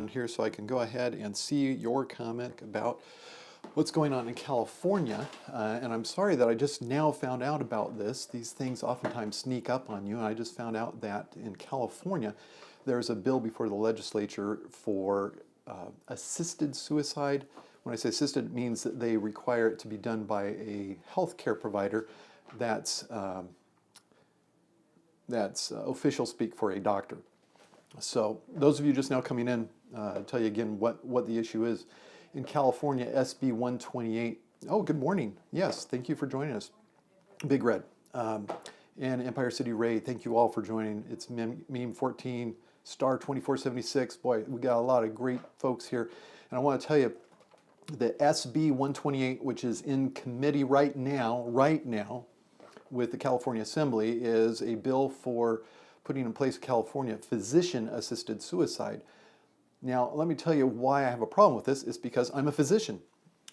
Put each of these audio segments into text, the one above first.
around here so I can go ahead and see your comment about what's going on in California. And I'm sorry that I just now found out about this. These things oftentimes sneak up on you, and I just found out that in California there's a bill before the legislature for assisted suicide. When I say assisted, it means that they require it to be done by a healthcare provider that's official speak for a doctor. So those of you just now coming in, I'll tell you again what the issue is. In California, SB128. Oh, good morning. Yes, thank you for joining us. Big Red. And Empire City Ray, thank you all for joining. It's Meme 14, Star 2476. Boy, we got a lot of great folks here. And I want to tell you, the SB128, which is in committee right now, with the California Assembly, is a bill for putting in place in California physician-assisted suicide. Now, let me tell you why I have a problem with this. It's because I'm a physician,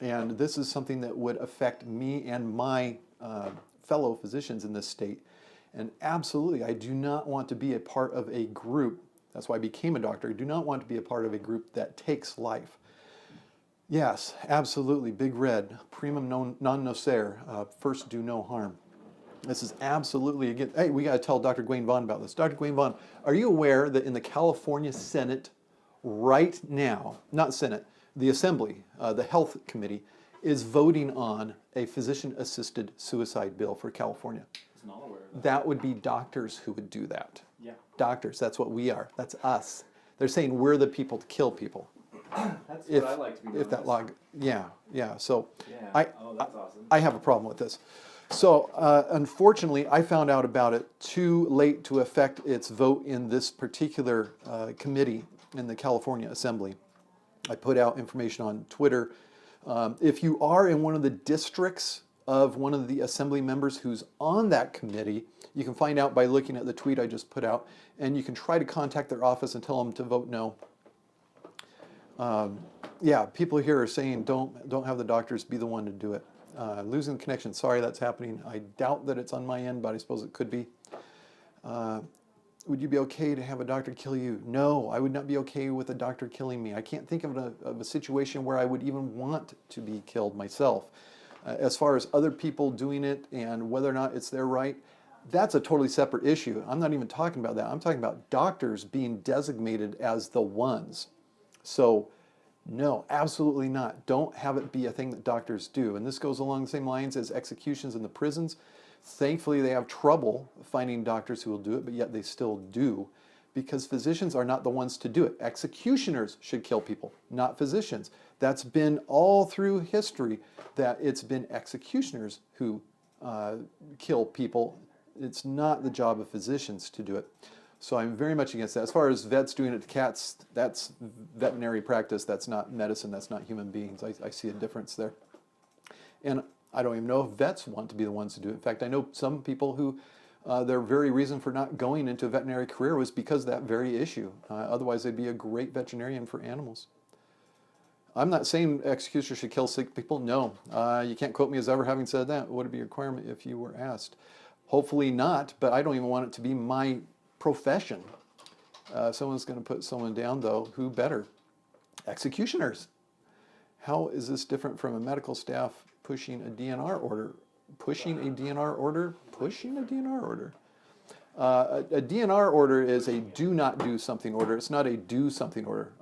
and this is something that would affect me and my fellow physicians in this state. And absolutely, I do not want to be a part of a group. That's why I became a doctor. I do not want to be a part of a group that takes life. Yes, absolutely, Big Red, primum non nocere, first do no harm. This is absolutely, again, hey, we got to tell Dr. Gwen Vaughn about this. Dr. Gwen Vaughn, are you aware that in the California Senate right now, not Senate, the Assembly, the Health Committee, is voting on a physician-assisted suicide bill for California? I'm not aware of that. That would be doctors who would do that. Yeah. Doctors, that's what we are. That's us. They're saying we're the people to kill people. That's what I like to be known If that as. log, yeah. So Yeah. I That's awesome. I have a problem with this. So unfortunately, I found out about it too late to affect its vote in this particular committee in the California Assembly. I put out information on Twitter. If you are in one of the districts of one of the Assembly members who's on that committee, you can find out by looking at the tweet I just put out, and you can try to contact their office and tell them to vote no. Yeah, people here are saying don't have the doctors be the one to do it. Losing connection, sorry that's happening. I doubt that it's on my end, but I suppose it could be. Would you be okay to have a doctor kill you? No, I would not be okay with a doctor killing me. I can't think of a situation where I would even want to be killed myself. As far as other people doing it and whether or not it's their right, that's a totally separate issue. I'm not even talking about that. I'm talking about doctors being designated as the ones. So no, absolutely not. Don't have it be a thing that doctors do. And this goes along the same lines as executions in the prisons. Thankfully, they have trouble finding doctors who will do it, but yet they still do, because physicians are not the ones to do it. Executioners should kill people, not physicians. That's been all through history, that it's been executioners who kill people. It's not the job of physicians to do it. So I'm very much against that. As far as vets doing it to cats, that's veterinary practice. That's not medicine. That's not human beings. I see a difference there. And I don't even know if vets want to be the ones to do it. In fact, I know some people who their very reason for not going into a veterinary career was because of that very issue. Otherwise, they'd be a great veterinarian for animals. I'm not saying executioners should kill sick people. No, you can't quote me as ever having said that. Would it be a requirement if you were asked? Hopefully not, but I don't even want it to be my profession. Someone's going to put someone down, though. Who better? Executioners. How is this different from a medical staff pushing a DNR order? Pushing a DNR order? Pushing a DNR order. A DNR order is a do not do something order. It's not a do something order.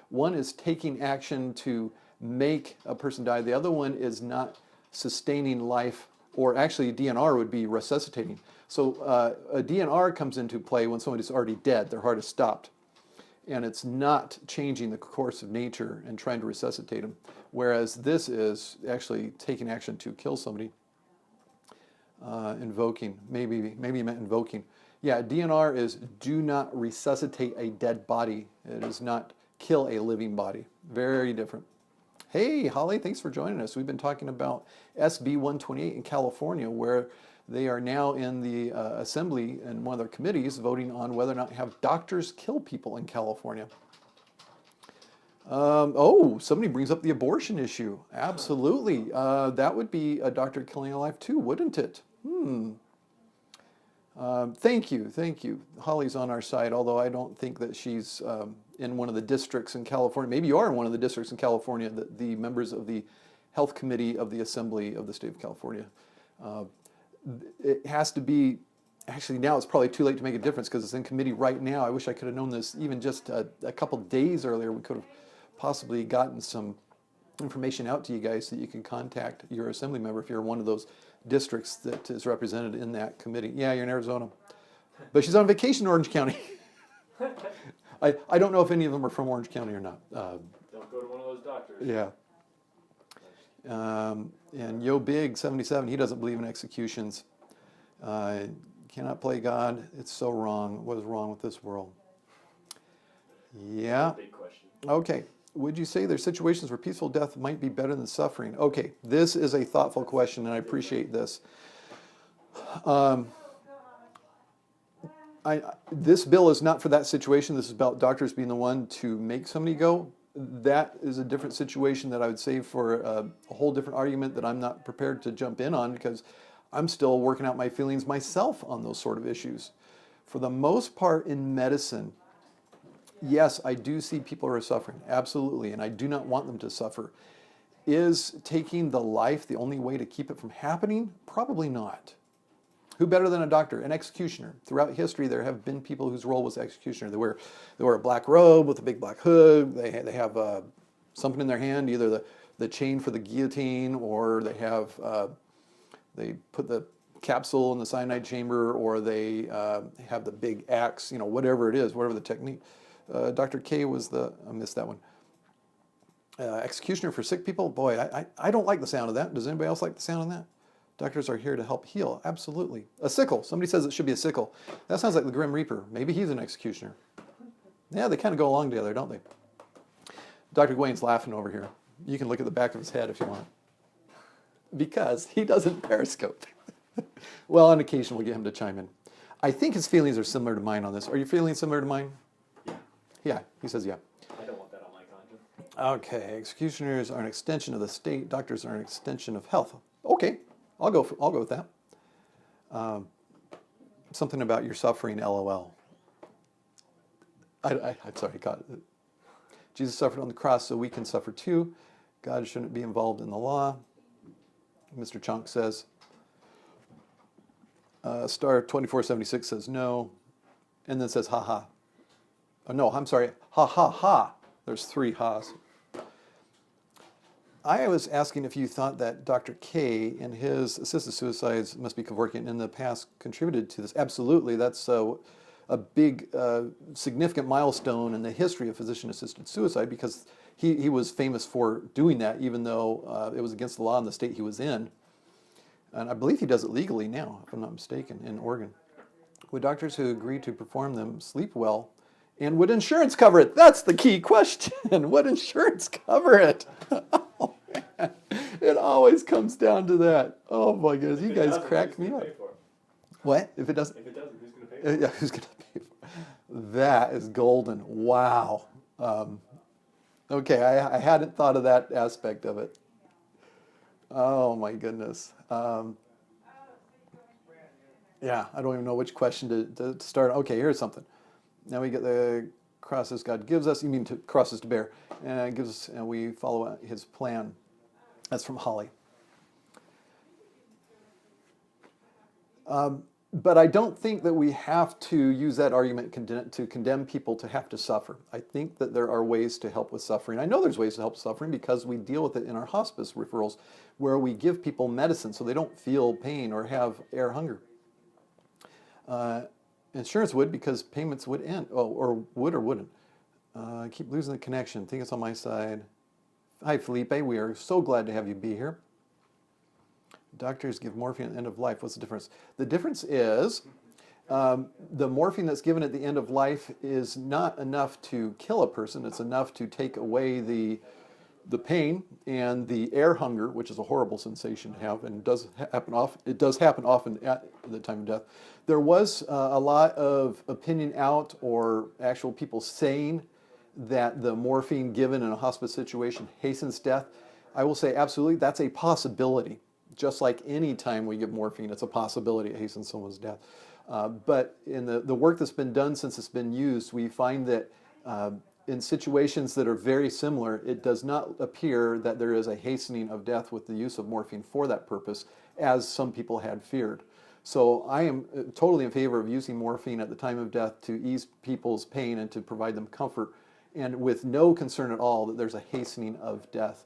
One is taking action to make a person die. The other one is not sustaining life, or actually DNR would be resuscitating. So a DNR comes into play when somebody's already dead, their heart is stopped. And it's not changing the course of nature and trying to resuscitate them. Whereas this is actually taking action to kill somebody. Invoking, maybe you meant invoking. Yeah, DNR is do not resuscitate a dead body. It is not kill a living body. Very different. Hey, Holly, thanks for joining us. We've been talking about SB128 in California, where they are now in the Assembly and one of their committees voting on whether or not to have doctors kill people in California. Oh, somebody brings up the abortion issue. Absolutely. That would be a doctor killing a life too, wouldn't it? Thank you. Holly's on our side, although I don't think that she's in one of the districts in California. Maybe you are in one of the districts in California, the members of the Health Committee of the Assembly of the State of California. It has to be, actually now it's probably too late to make a difference because it's in committee right now. I wish I could have known this even just a couple days earlier. We could have possibly gotten some information out to you guys so that you can contact your assembly member if you're one of those districts that is represented in that committee. Yeah, you're in Arizona. But she's on vacation in Orange County. I don't know if any of them are from Orange County or not. Don't go to one of those doctors. Yeah. And Yo Big 77, he doesn't believe in executions. Cannot play God. It's so wrong. What is wrong with this world? Yeah. Big question. Okay. Would you say there's situations where peaceful death might be better than suffering? Okay. This is a thoughtful question, and I appreciate this. This bill is not for that situation. This is about doctors being the one to make somebody go. That is a different situation that I would save for a whole different argument that I'm not prepared to jump in on because I'm still working out my feelings myself on those sort of issues. For the most part in medicine, yes, I do see people who are suffering, absolutely, and I do not want them to suffer. Is taking the life the only way to keep it from happening? Probably not. Who better than a doctor? An executioner. Throughout history, there have been people whose role was executioner. They wear a black robe with a big black hood. They have something in their hand, either the chain for the guillotine, or they put the capsule in the cyanide chamber, or they have the big axe. Whatever it is, whatever the technique. Dr. K was I missed that one. Executioner for sick people. Boy, I don't like the sound of that. Does anybody else like the sound of that? Doctors are here to help heal. Absolutely. A sickle. Somebody says it should be a sickle. That sounds like the Grim Reaper. Maybe he's an executioner. Yeah, they kind of go along together, don't they? Dr. Gawain's laughing over here. You can look at the back of his head if you want. Because he doesn't periscope. Well, on occasion we'll get him to chime in. I think his feelings are similar to mine on this. Are your feelings similar to mine? Yeah. Yeah, he says yeah. I don't want that on my conscience. Okay, executioners are an extension of the state. Doctors are an extension of health. Okay. I'll go with that. Something about your suffering, LOL. I'm sorry, God. Jesus suffered on the cross so we can suffer too. God shouldn't be involved in the law. Mr. Chunk says. Star 2476 says no. And then says ha ha. Oh, no, I'm sorry. Ha ha ha. There's 3 ha's. I was asking if you thought that Dr. K and his assisted suicides must be Kevorkian in the past contributed to this. Absolutely. That's a big, significant milestone in the history of physician-assisted suicide because he was famous for doing that even though it was against the law in the state he was in. And I believe he does it legally now, if I'm not mistaken, in Oregon. Would doctors who agree to perform them sleep well? And would insurance cover it? That's the key question. Would insurance cover it? Oh, man. It always comes down to that. Oh, my goodness. You guys crack me up. What? If it doesn't? If it doesn't, who's going to pay for it? Yeah, who's going to pay for it? That is golden. Wow. Okay, I hadn't thought of that aspect of it. Oh, my goodness. Yeah, I don't even know which question to start. Okay, here's something. Now we get the crosses God gives us. You mean crosses to bear. And gives us, and we follow his plan. That's from Holly. But I don't think that we have to use that argument to condemn people to have to suffer. I think that there are ways to help with suffering. I know there's ways to help suffering because we deal with it in our hospice referrals where we give people medicine so they don't feel pain or have air hunger. Insurance would because payments would end, or would or wouldn't. I keep losing the connection. I think it's on my side. Hi, Felipe. We are so glad to have you be here. Doctors give morphine at the end of life. What's the difference? The difference is the morphine that's given at the end of life is not enough to kill a person. It's enough to take away the pain and the air hunger, which is a horrible sensation to have, and it does happen often at the time of death. There was a lot of opinion out or actual people saying that the morphine given in a hospice situation hastens death. I will say absolutely, that's a possibility. Just like any time we give morphine, it's a possibility it hastens someone's death. But in the work that's been done since it's been used, we find that in situations that are very similar, it does not appear that there is a hastening of death with the use of morphine for that purpose, as some people had feared. So I am totally in favor of using morphine at the time of death to ease people's pain and to provide them comfort, and with no concern at all that there's a hastening of death.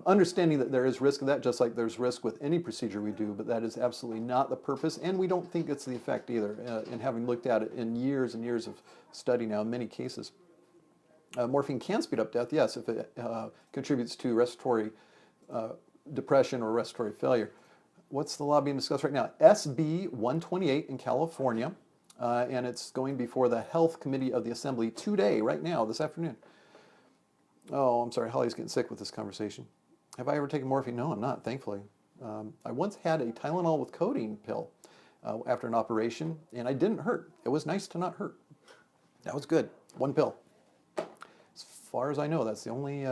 Understanding that there is risk of that, just like there's risk with any procedure we do, but that is absolutely not the purpose, and we don't think it's the effect either, in having looked at it in years and years of study now in many cases. Morphine can speed up death, yes, if it contributes to respiratory depression or respiratory failure. What's the law being discussed right now? SB128 in California, and it's going before the Health Committee of the Assembly today, right now, this afternoon. Oh, I'm sorry, Holly's getting sick with this conversation. Have I ever taken morphine? No, I'm not, thankfully. I once had a Tylenol with codeine pill after an operation, and I didn't hurt. It was nice to not hurt. That was good. One pill. As far as I know, that's the only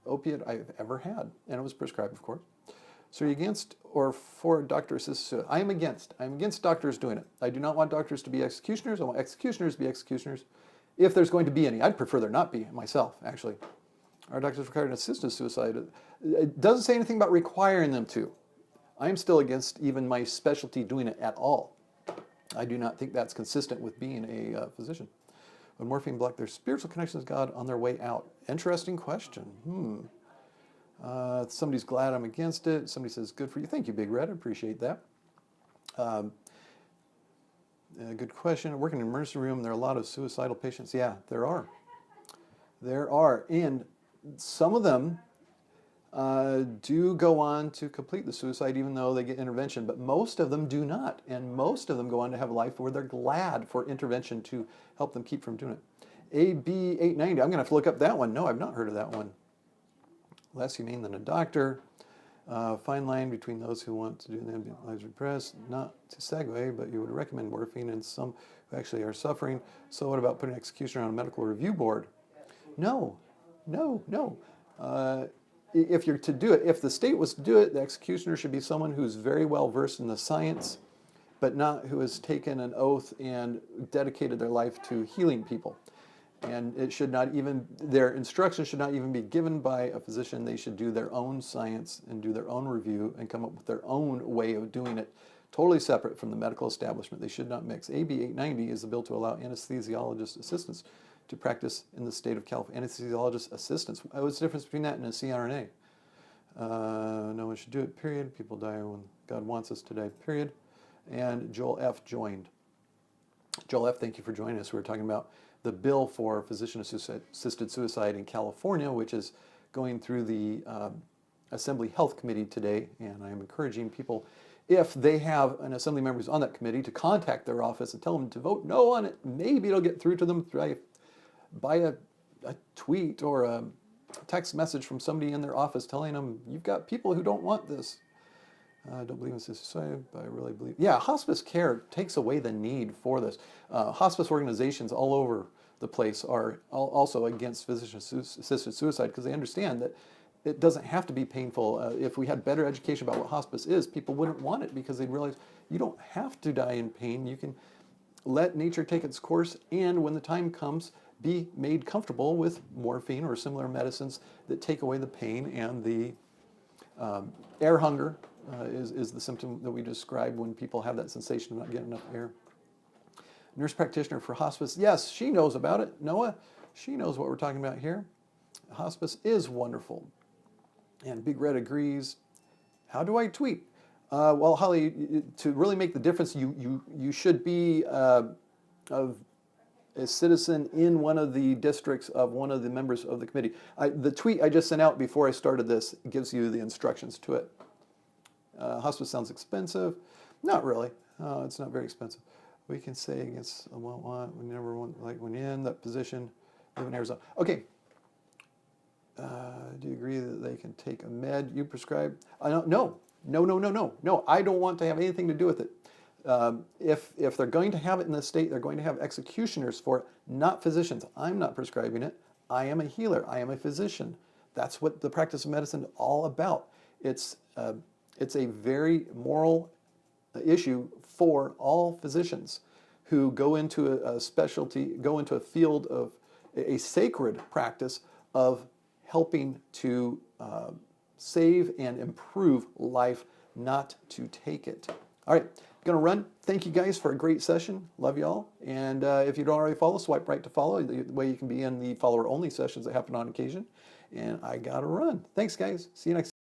opiate I've ever had, and it was prescribed, of course. So are you against or for doctor-assisted suicide? I am against. I'm against doctors doing it. I do not want doctors to be executioners. I want executioners to be executioners. If there's going to be any, I'd prefer there not be, myself, actually. Are doctors required to assist in suicide? It doesn't say anything about requiring them to. I'm still against even my specialty doing it at all. I do not think that's consistent with being a physician. When morphine block their spiritual connection with God on their way out? Interesting question. Somebody's glad I'm against it. Somebody says, good for you. Thank you, Big Red. I appreciate that. Good question. Working in an emergency room, there are a lot of suicidal patients. Yeah, there are. There are. And some of them do go on to complete the suicide even though they get intervention, but most of them do not. And most of them go on to have a life where they're glad for intervention to help them keep from doing it. AB890, I'm going to have to look up that one. No, I've not heard of that one. Less humane than a doctor. Fine line between those who want to do the lives repressed. Not to segue, but you would recommend morphine in some who actually are suffering. So what about putting executioner on a medical review board? No. If you're to do it, if the state was to do it, the executioner should be someone who's very well versed in the science, but not who has taken an oath and dedicated their life to healing people. And it should not even, their instructions should not even be given by a physician. They should do their own science and do their own review and come up with their own way of doing it, totally separate from the medical establishment. They should not mix. AB 890 is a bill to allow anesthesiologist assistants to practice in the state of California. Anesthesiologist assistants. What's the difference between that and a CRNA? No one should do it, period. People die when God wants us to die, period. And Joel F. joined. Joel F., thank you for joining us. We're talking about the bill for physician-assisted suicide in California, which is going through the Assembly Health Committee today, and I'm encouraging people, if they have an assembly members on that committee, to contact their office and tell them to vote no on it. Maybe it'll get through to them by a tweet or a text message from somebody in their office telling them, you've got people who don't want this. I don't believe in suicide, but I really believe. Yeah, hospice care takes away the need for this. Hospice organizations all over the place are also against physician-assisted suicide because they understand that it doesn't have to be painful. If we had better education about what hospice is, people wouldn't want it because they'd realize you don't have to die in pain. You can let nature take its course, and when the time comes, be made comfortable with morphine or similar medicines that take away the pain and the air hunger. Is the symptom that we describe when people have that sensation of not getting enough air. Nurse practitioner for hospice. Yes, she knows about it. Noah, she knows what we're talking about here. Hospice is wonderful. And Big Red agrees. How do I tweet? Well, Holly, to really make the difference, you should be a citizen in one of the districts of one of the members of the committee. The tweet I just sent out before I started this gives you the instructions to it. Hospice sounds expensive. Not really. It's not very expensive. We can say against we never want, like when you're in that position, live in Arizona. Okay. Do you agree that they can take a med you prescribe? No. I don't want to have anything to do with it. If they're going to have it in the state, they're going to have executioners for it, not physicians. I'm not prescribing it. I am a healer. I am a physician. That's what the practice of medicine is all about. It's a very moral issue for all physicians who go into a specialty, go into a field of a sacred practice of helping to save and improve life, not to take it. All right, going to run. Thank you guys for a great session. Love y'all. And if you don't already follow, swipe right to follow. The way you can be in the follower-only sessions that happen on occasion. And I got to run. Thanks, guys. See you next time.